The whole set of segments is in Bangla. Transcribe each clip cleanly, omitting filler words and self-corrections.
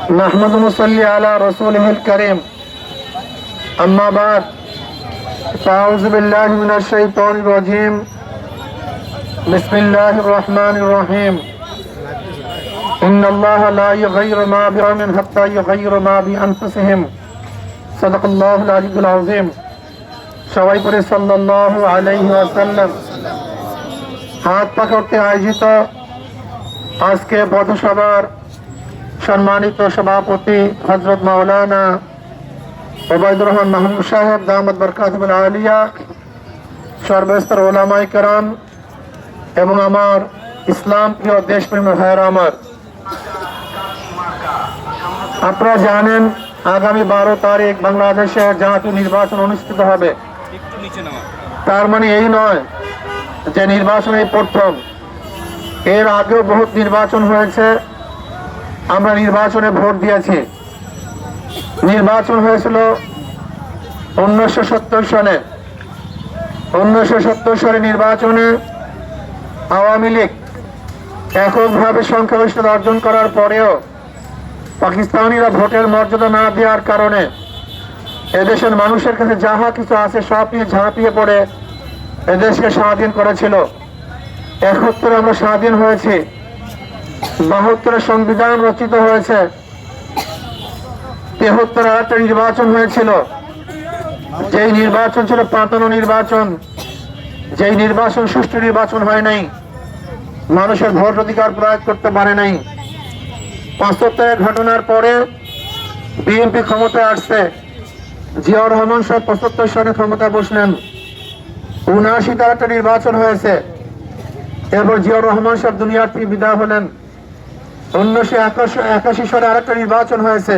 नहमदुहु व नसल्ली अला रसूलिहिल करीम। अम्मा बाद फ़अऊज़ु बिल्लाहि मिनश शैतानिर रजीम। बिस्मिल्लाहिर रहमानिर रहीम। इन्नल्लाहा ला युग़य्यिरु मा बिक़ौमिन हत्ता युग़य्यिरु मा बिअनफुसिहिम। सदक़ल्लाहुल अलीयुल अज़ीम। सबाई पढ़े सल्लल्लाहु अलैहि वसल्लम। हाथ पकड़ते आयोजित आज के पथसभार सम्मानित सभापति हजरत मौलाना उबैदुर रहमान महमूद साहेब दामत बरकातुहुल आलिया, सर्वस्तর ওলামায়ে কেরাম এবং আমার ইসলাম প্রিয় দেশপ্রেমী ভাইয়েরা আমার, আপনারা জানেন আগামী 12 তারিখ বাংলাদেশে জাতীয় নির্বাচন অনুষ্ঠিত হবে। তার মানে এই নয় যে নির্বাচন এই প্রথম, এর আগেও বহুত নির্বাচন হয়েছে, আমরা নির্বাচনে ভোট দিয়েছি। নির্বাচন হয়েছিল 1970 সালে। 1970 সালে নির্বাচনে আওয়ামী লীগ এককভাবে সংখ্যাগরিষ্ঠতা অর্জন করার পরেও পাকিস্তানিরা ভোটের মর্যাদা না দেওয়ার কারণে এদেশের মানুষের কাছে যাহা কিছু আছে সব নিয়ে ঝাঁপিয়ে পড়ে এদেশকে স্বাধীন করেছিল। 71 আমরা স্বাধীন হয়েছি, 72 সংবিধান রচিত হয়েছে, 73 একটা নির্বাচন হয়েছিল, যেই নির্বাচন ছিল পাতানো নির্বাচন, যেই নির্বাচন সুষ্ঠু নির্বাচন হয় নাই, মানুষের ভোট অধিকার প্রয়োগ করতে পারে নাই। 75 ঘটনার পরে বিএনপি ক্ষমতায় আসছে, জিয়াউর রহমান সাহেব 75 সালে ক্ষমতা বসলেন। 79 একটা নির্বাচন হয়েছে, এরপর জিয়াউর রহমান সাহেব দুনিয়ার থেকে বিদায় হলেন। 1981 সালে আরেকটা নির্বাচন হয়েছে,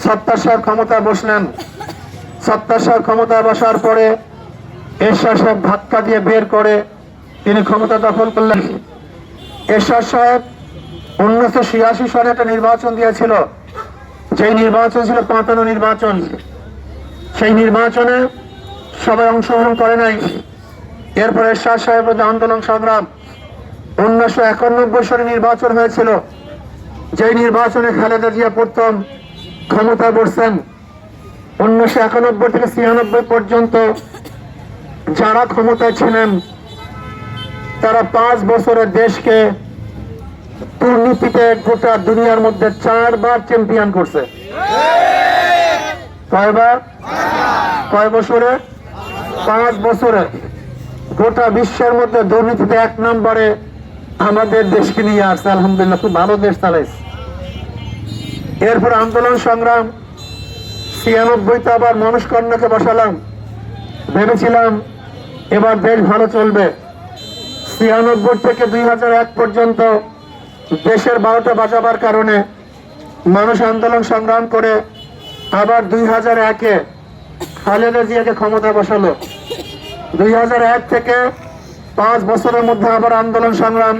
সত্তার সাহেব ক্ষমতায় বসলেন। সত্তার সাহেব ক্ষমতায় বসার পরে এরশাদ সাহেব ধাক্কা দিয়ে বের করে তিনি ক্ষমতা দখল করলেন। এরশাদ সাহেব 1986 সালে একটা নির্বাচন দিয়েছিল, যেই নির্বাচন ছিল পাতানো নির্বাচন। সেই নির্বাচনে সবাই অংশগ্রহণ করে নাই। এরপর এরশাদ সাহেবের আন্দোলন সংগ্রাম। 1991 সালে নির্বাচন হয়েছিল, যেই নির্বাচনে খালেদা জিয়া প্রথম ক্ষমতায় বসছেন। 1991 থেকে 96 পর্যন্ত যারা ক্ষমতায় ছিলেন তারা 5 বছরে দেশকে দুর্নীতিতে গোটা দুনিয়ার মধ্যে 4 বার চ্যাম্পিয়ন করছে। কয়বার? কয় বছরে? 5 বছরে গোটা বিশ্বের মধ্যে দুর্নীতিতে 1 নম্বরে আমাদের দেশকে নিয়ে আসছে। আলহামদুলিল্লাহ, খুব ভালো দেশ চালাইছে। এরপর আন্দোলন সংগ্রাম। 96 আবার মানুষ কন্যাকে বসালাম, ভেবেছিলাম এবার দেশ ভালো চলবে। 96 থেকে 2001 পর্যন্ত দেশের 12টা বাজাবার কারণে মানুষ আন্দোলন সংগ্রাম করে আবার 2001-এ খালেদা জিয়াকে ক্ষমতা বসালো। 2001 থেকে 5 বছরের মধ্যে আবার আন্দোলন সংগ্রাম।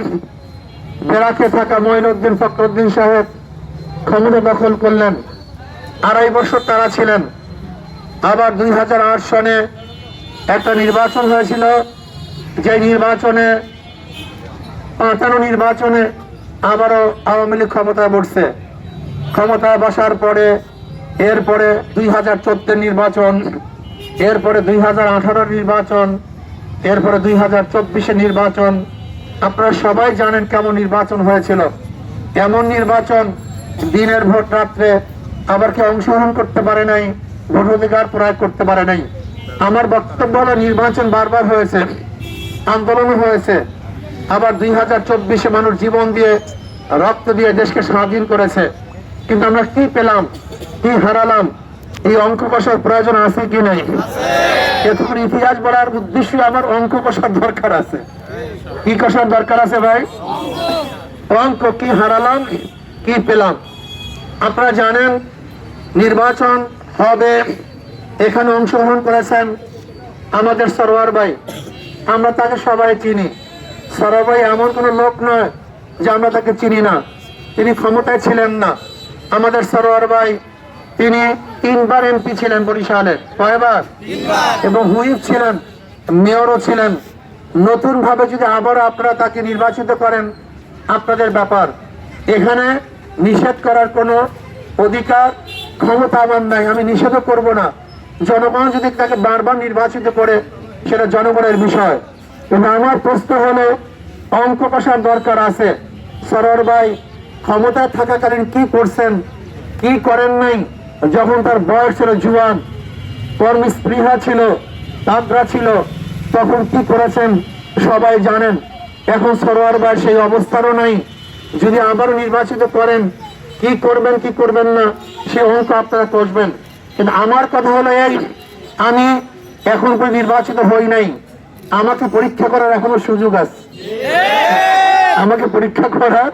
বেরাকে থাকা মঈনুদ্দিন ফখরুদ্দিন সাহেব ক্ষমতা দখল করলেন, 2.5 বছর তারা ছিলেন। আবার 2008 সনে একটা নির্বাচন হয়েছিল, যে নির্বাচনে পাতানো নির্বাচনে আবারও আওয়ামী লীগ ক্ষমতায় বসছে। ক্ষমতায় বসার পরে এরপরে 2014 নির্বাচন, এরপরে 2018 নির্বাচন, এরপরে 2024 নির্বাচন। আপনারা সবাই জানেন কেমন নির্বাচন হয়েছিল। এমন নির্বাচন, দিনের ভোট রাত্রে, আবার কেউ অংশগ্রহণ করতে পারে নাই, ভোট অধিকার প্রয়োগ করতে পারে নাই। আমার বক্তব্য হলো নির্বাচন বারবার হয়েছে, আন্দোলন হয়েছে, আবার 2024-এ মানুষ জীবন দিয়ে রক্ত দিয়ে দেশকে স্বাধীন করেছে। কিন্তু আমরা কি পেলাম, কি হারালাম, এই অঙ্ক কষার প্রয়োজন আছে কি নাই? এখন ইতিহাস বলার উদ্দেশ্যে আমার অঙ্ক কষার দরকার আছে। কি কষার দরকার আছে ভাই? অঙ্ক, কি হারালাম, কি পেলাম। আপনারা জানেন নির্বাচন হবে, এখানে অংশগ্রহণ করেছেন আমাদের সরওয়ার ভাই। আমরা তাকে সবাই চিনি। সরওয়ার ভাই এমন কোনো লোক নয় যে আমরা তাকে চিনি না। তিনি ক্ষমতায় ছিলেন না। আমাদের সরওয়ার ভাই তিনি 3 বার এমপি ছিলেন বরিশালে। কয়বার? এবং হুইপ ছিলেন, মেয়রও ছিলেন। নতুন ভাবে যদি আবার আপনারা তাকে নির্বাচিত করেন আপনাদের ব্যাপার। এখানে নিষেধ করার কোনো অধিকার ক্ষমতা আমার নাই, আমি নিষেধ করব না। জনগণ যদি তাকে বারবার নির্বাচিত করে সেটা জনগণের বিষয়। কিন্তু আমার প্রশ্ন হলো, অঙ্ক কষার দরকার আছে। সরোয়ার ভাই ক্ষমতায় থাকাকালীন কি করছেন, কি করেন নাই? যখন তার বয়স ছিল জুয়ান, কর্মস্পৃহা ছিল, তাগড়া ছিল, তখন কি করেছেন সবাই জানেন। এখন সরোয়ার ভাই সেই অবস্থারও নাই। যদি আবারও নির্বাচিত করেন, কি করবেন কি করবেন না সে অঙ্ক আপনারা কষবেন। কিন্তু আমার কথা হলো এই, আমি এখন কোনো নির্বাচিত হই নাই, আমাকে পরীক্ষা করার এখনো সুযোগ আছে, আমাকে পরীক্ষা করার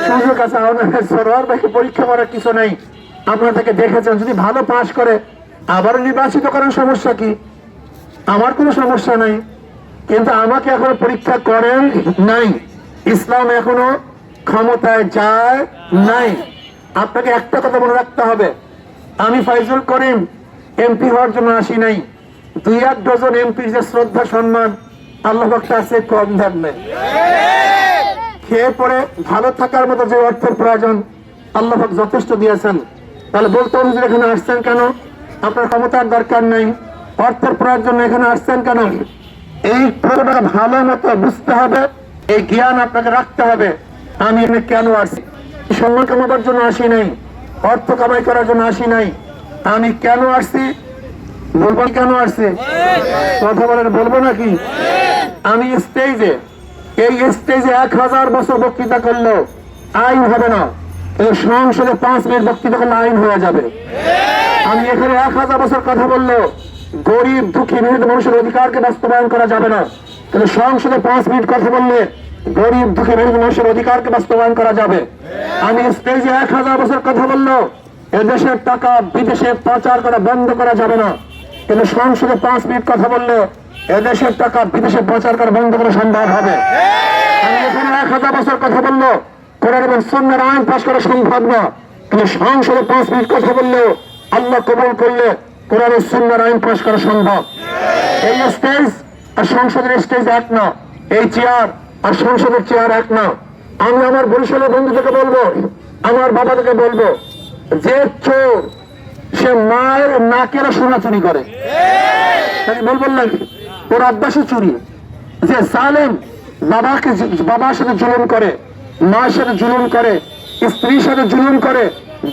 সুযোগ আছে। সরোয়ার ভাইকে পরীক্ষা করার কিছু নেই, আপনারা তাকে দেখেছেন। যদি ভালো পাশ করে আবারও নির্বাচিত করেন, সমস্যা কি? আমার কোনো সমস্যা নাই। কিন্তু আমাকে এখনো পরীক্ষা করেন নাই, ইসলাম এখনো ক্ষমতায় যায় নাই। আপনাকে একটা কথা মনে রাখতে হবে, আমি ফাইজুল করিম এমপি হওয়ার জন্য আসি নাই। 2-1 ডজন এমপির যে শ্রদ্ধা সম্মান আল্লাহ পাকের কাছে কম দাম নেই। খেয়ে পরে ভালো থাকার মতো যে অর্থের প্রয়োজন আল্লাহ পাক যথেষ্ট দিয়েছেন। তাহলে বলতে হবে, এখানে আসছেন কেন? আপনার ক্ষমতার দরকার নেই, অর্থের প্রয়োজন এখানে আসছেন কেন? এই প্রশ্নটা ভালো মতো বুঝতে হবে, এই জ্ঞান আপনাকে রাখতে হবে। আমি এখানে কেন আসছি? সম্মান কামাবার জন্য আসি নাই, অর্থ কামাই করার জন্য আসি নাই। আমি কেন আসছি বলবো, কেন আসছি কথা বলেন, বলবো নাকি? আমি স্টেজে, এই স্টেজে 1000 বছর বক্তৃতা করলেও আইন হবে না। এই সংসদে 5 মিনিট বক্তৃতা করলে আইন হয়ে যাবে। আমি এখানে 1000 বছর কথা বললেও গরিব দুঃখী মেহনত মানুষের অধিকারকে বাস্তবায়ন করা যাবে না। কিন্তু সংসদে 5 মিনিট কথা বললে গরিব দুঃখী মেহনত মানুষের অধিকারকে বাস্তবায়ন করা যাবে। আমি স্টেজে 1000 বছর কথা বললেও এদেশের টাকা বিদেশে পাচার করা বন্ধ করা যাবে না। কিন্তু সংসদে 5 মিনিট কথা বললে এদেশের টাকা বিদেশে পাচার করা বন্ধ করা সম্ভব হবে। আমি এখানে 1000 বছর কথা বললো কোরআন এবং সুন্নাহর আইন পাস করা সম্ভব না। কিন্তু সংসদে 5 মিনিট কথা বললেও আল্লাহ কবুল করলে কোরআন ও সুন্নাহর আইন পাস করা সম্ভব। এই স্টেজ আর সংসদের স্টেজ এক না, এই চেয়ার আর সংসদের চেয়ার এক না। আমি আমার বরিশালের বন্ধুদেরকে বলবো, আমার বাবাদেরকে বলবো, যে চোর সে মায়ের নাকের সোনা চুরি করে, বলবেন না ওর অভ্যাসে চুরি। যে জালেম বাবার সাথে জুলুম করে, মার সাথে জুলুম করে, স্ত্রীর সাথে জুলুম করে,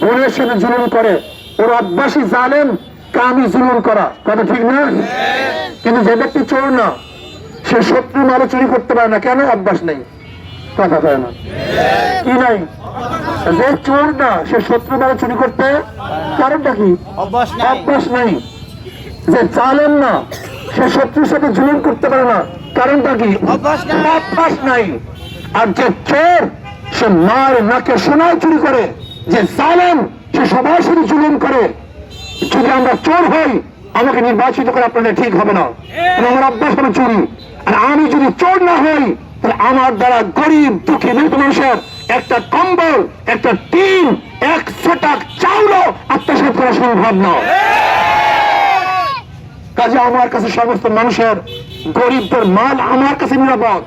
বোনের সাথে জুলুম করে, ওর অভ্যাসী জালেম কামি জুলুম করা, কথা ঠিক না? কিন্তু যে ব্যক্তি চোর না, সে শত্রু মালে চুরি করতে পারে না, কেন? অভ্যাস নেই, কথা পারে না, কি নাই? যে চোর না সে শত্রু মালে চুরি করতে, কারণটা কি? অভ্যাস নাই। যে জালেম না সে শত্রুর সাথে জুলুম করতে পারে না, কারণটা কি? অভ্যাস নাই। আর যে চোর সে মার নাকে সোনায় চুরি করে, যে জালেম সে সবার সাথে জুলুম করে। যদি আমরা চোর হই, আমাকে নির্বাচিত করে আপনাদের ঠিক হবে না, আমার অভ্যাস হবে চুরি। আর আমি যদি চোর না হই, তাহলে আমার দ্বারা গরিব দুঃখী নিহত মানুষের একটা কম্বল, একটা টিন, 100 টাকা চাউলও আত্মসাৎ করা সম্ভব না। কাজে আমার কাছে সমস্ত মানুষের, গরিবদের মাল আমার কাছে নিরাপদ,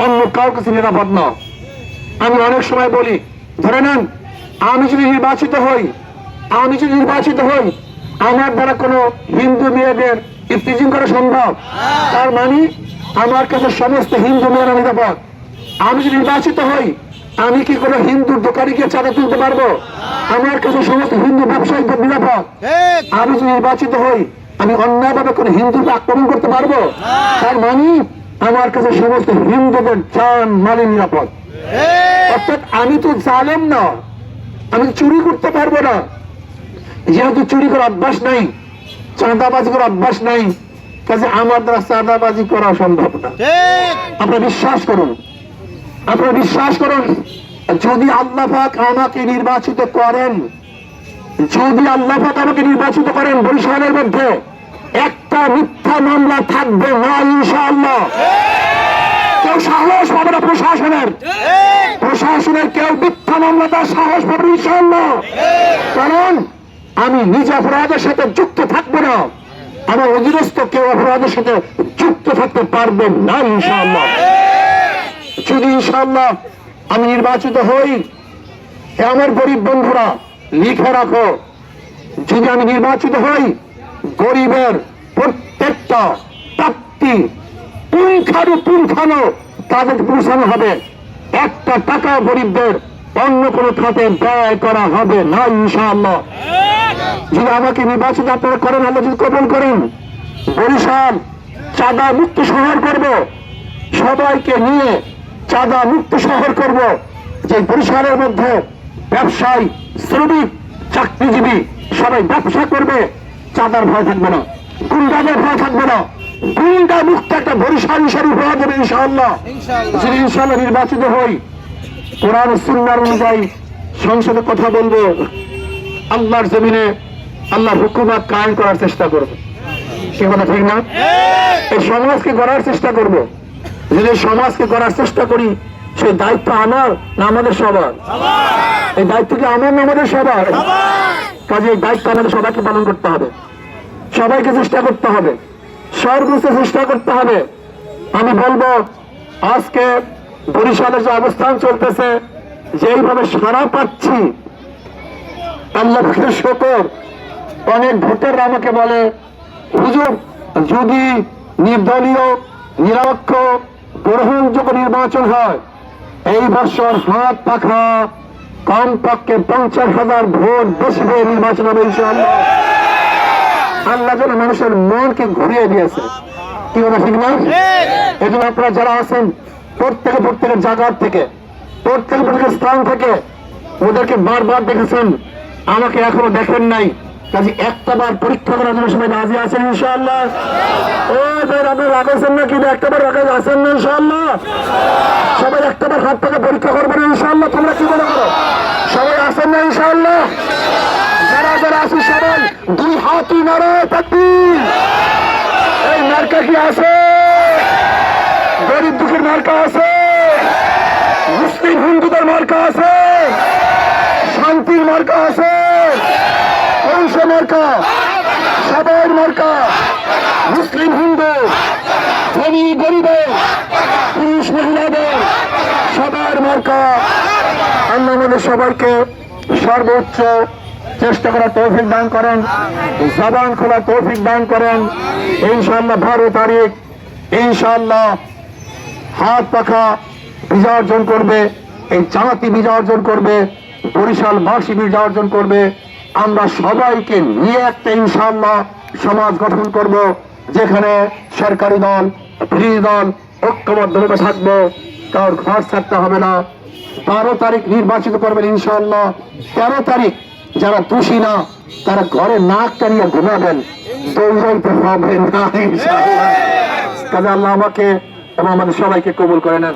অন্য কারোর কাছে নিরাপদ না। আমি অনেক সময় বলি, ধরে নেন আমি যদি নির্বাচিত হই, আমার দ্বারা কোনো হিন্দু মেয়েদের ইফতিজিং করা সম্ভব? তার মানে আমার কাছে সমস্ত হিন্দু মেয়েরা নিরাপদ। আমি যদি নির্বাচিত হই, আমি কি কোনো হিন্দুর দোকানে গিয়ে চাঁদা তুলতে পারবো? আমার কাছে সমস্ত হিন্দু ব্যবসায়ীদের নিরাপদ। আমি যদি নির্বাচিত হই, আমি অন্যায়ভাবে কোনো হিন্দুকে আক্রমণ করতে পারবো? তার মানে আমার কাছে সমস্ত হিন্দুদের জান মালের নিরাপদ। অর্থাৎ আমি তো জালেম না, আমি চুরি করতে পারবো না। যেহেতু চুরি করার অভ্যাস নাই, চাঁদাবাজি করার অভ্যাস নাই, কাজে আমার দ্বারা চাঁদাবাজি করা সম্ভব না। আপনারা বিশ্বাস করুন, যদি আল্লাহ পাক আমাকে নির্বাচিত করেন, বরিশালের মধ্যে একটা মিথ্যা মামলা থাকবে না ইনশাআল্লাহ। কেউ সাহস পাবে না, প্রশাসনের কেউ মিথ্যা মামলা তার সাহস পাবে ইনশাআল্লাহ। কারণ আমি নিজে অপরাধের সাথে যুক্ত থাকবো না, আমার অধীনস্থ কেউ অপরাধের সাথে যুক্ত থাকতে পারবে না ইনশাআল্লাহ। যদি ইনশাআল্লাহ আমি নির্বাচিত হই, আমার গরিব বন্ধুরা লিখে রাখো, যদি আমি নির্বাচিত হই, গরিবের প্রত্যেকটা প্রাপ্তি পুঙ্খানু তাদের পৌঁছানো হবে। একটা টাকা গরিবদের অন্য কোনো খাতে ব্যয় করা হবে না ইনশাআল্লাহ। যদি আমাকে নির্বাচিত আপনারা করেন, আল্লাহ যদি কবুল করেন, বরিশাল চাঁদা মুক্ত শহর করব, সবাইকে নিয়ে চাঁদা মুক্ত শহর করব। যে বরিশালের মধ্যে ব্যবসায়ী, শ্রমিক, চাকরিজীবী সবাই ব্যবসা করবে, চাঁদার ভয় থাকবে না, গুন্ডাদের ভয় থাকবে না। গুন্ডা মুক্ত একটা বরিশাল শরীফ হওয়া যাবে ইনশাআল্লাহ। যদি ইনশাআল্লাহ নির্বাচিত হই, কোরআন সুন্নাহ অনুযায়ী সংসদে কথা বলবো, আল্লাহর জমিনে আল্লাহর হুকুমত কায়েম করার চেষ্টা করবো। সে কথা ঠিক না? এই সমাজকে গড়ার চেষ্টা করব। যদি সমাজকে গড়ার চেষ্টা করি, সেই দায়িত্ব আমার না আমাদের সবার? এই দায়িত্ব কি আমার না আমাদের সবার? কাজে এই দায়িত্ব আমাদের সবাইকে পালন করতে হবে, সবাইকে চেষ্টা করতে হবে, সর্বোচ্চ চেষ্টা করতে হবে। আমি বলবো, আজকে বরিশালের যে অবস্থান চলতেছে, যেইভাবে সাড়া পাচ্ছি, আল্লাহকে শুকর। অনেক ভোটাররা আমাকে বলে, হুজুর যদি নির্দলীয় নিরপেক্ষ গ্রহণযোগ্য নির্বাচন হয়, এই বছর হাত পাখা কমপক্ষে 50,000 ভোট বেশি হয়ে নির্বাচন হবে ইনশাআল্লাহ। আল্লাহ যেন মানুষের মনকে ঘুরিয়ে দিয়েছে, কি কথা ঠিক না? এই জন্য আপনারা যারা আছেন, প্রত্যেকের জায়গার থেকে, প্রত্যেকের স্থান থেকে ওদেরকে বারবার দেখেছেন, আমাকে এখনো দেখেন নাই। কাজে একটা বার পরীক্ষা করার জন্য সবাই রাজি আছেন ইনশাআল্লাহ? ও ভাই, আপনি রাখেছেন না? কিন্তু একটা বার রাখা আছেন না ইনশাআল্লাহ? সবাই একটা বার হাত থেকে পরীক্ষা করবেন ইনশাআল্লাহ। তোমরা কি মনে করো, সবাই আছেন না ইনশাআল্লাহ? যারা যারা আছি সবাই দুই হাতই নারায় তাকবীর। এই মার্কা কি আছে? গরিব দুঃখীর মার্কা আছে, মুসলিম হিন্দুদের মার্কা আছে, শান্তির মার্কা আছে, কৌশল মার্কা, সবার মার্কা, মুসলিম হিন্দু, ধনী গরিবের, পুরুষ মহিলাদের সবার মার্কা। আল্লাহ আমাদের সবাইকে সর্বোচ্চ চেষ্টা করার তৌফিক দান করেন, জবান খোলার তৌফিক দান করেন ইনশাআল্লাহ। 12 তারিখ ইনশাআল্লাহ হাত পাখা বিজয় অর্জন করবে, এই জাতি বিজয় অর্জন করবে, বরিশালবাসী বিজয় অর্জন করবে। আমরা সবাইকে নিয়ে একটা ইনশাআল্লাহ সমাজ গঠন করব, যেখানে সরকারি দল, বিরোধী দল ঐক্যবদ্ধভাবে থাকবো, কারোর ঘর ছাড়তে হবে না। 12 তারিখ নির্বাচিত করবেন ইনশাআল্লাহ। 13 তারিখ যারা দোষী না, তারা ঘরে নাক টানিয়ে ঘুমাবেন, দৌড়াইতে হবে না ইনশাআল্লাহ। কাজে আল্লাহ আমাকে এবং আমাদের সবাইকে কবুল করে নেন।